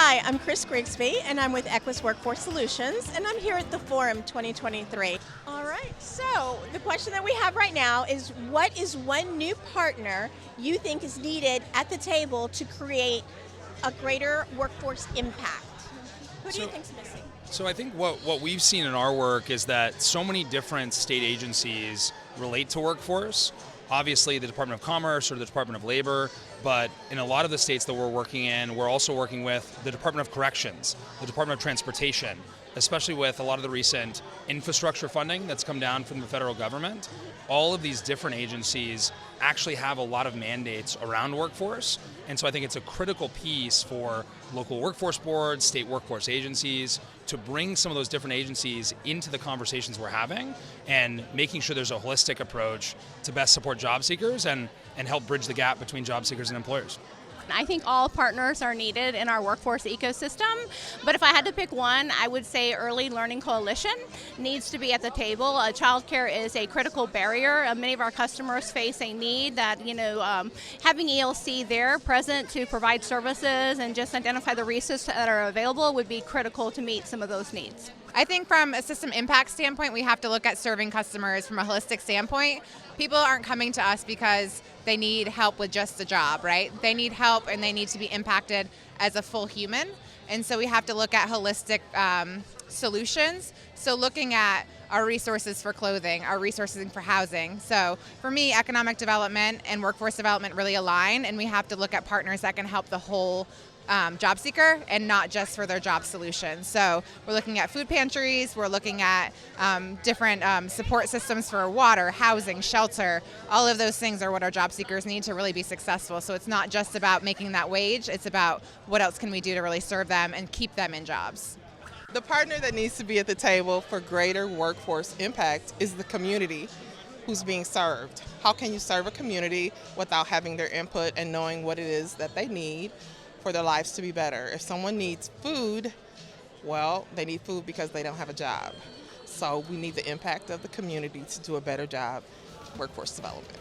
Hi, I'm Chris Grigsby, and I'm with Equus Workforce Solutions, and I'm here at the Forum 2023. All right, so the question that we have right now is, what is one new partner you think is needed at the table to create a greater workforce impact? Who do you think's missing? So I think what we've seen in our work is that so many different state agencies relate to workforce. Obviously the Department of Commerce or the Department of Labor, but in a lot of the states that we're working in, we're also working with the Department of Corrections, the Department of Transportation, especially with a lot of the recent infrastructure funding that's come down from the federal government. All of these different agencies actually have a lot of mandates around workforce, and so I think it's a critical piece for local workforce boards, state workforce agencies, to bring some of those different agencies into the conversations we're having and making sure there's a holistic approach to best support job seekers and help bridge the gap between job seekers and employers. I think all partners are needed in our workforce ecosystem, but if I had to pick one, I would say Early Learning Coalition needs to be at the table. Childcare is a critical barrier. Many of our customers face a need that, having ELC there present to provide services and just identify the resources that are available would be critical to meet some of those needs. I think from a system impact standpoint, we have to look at serving customers from a holistic standpoint. People aren't coming to us because they need help with just a job, right? They need help and they need to be impacted as a full human. And so we have to look at holistic solutions. So looking at our resources for clothing, our resources for housing. So for me, economic development and workforce development really align, and we have to look at partners that can help the whole job seeker and not just for their job solution. So we're looking at food pantries, we're looking at different support systems for water, housing, shelter. All of those things are what our job seekers need to really be successful. So it's not just about making that wage, it's about what else can we do to really serve them and keep them in jobs. The partner that needs to be at the table for greater workforce impact is the community who's being served. How can you serve a community without having their input and knowing what it is that they need for their lives to be better? If someone needs food, well, they need food because they don't have a job. So we need the impact of the community to do a better job workforce development.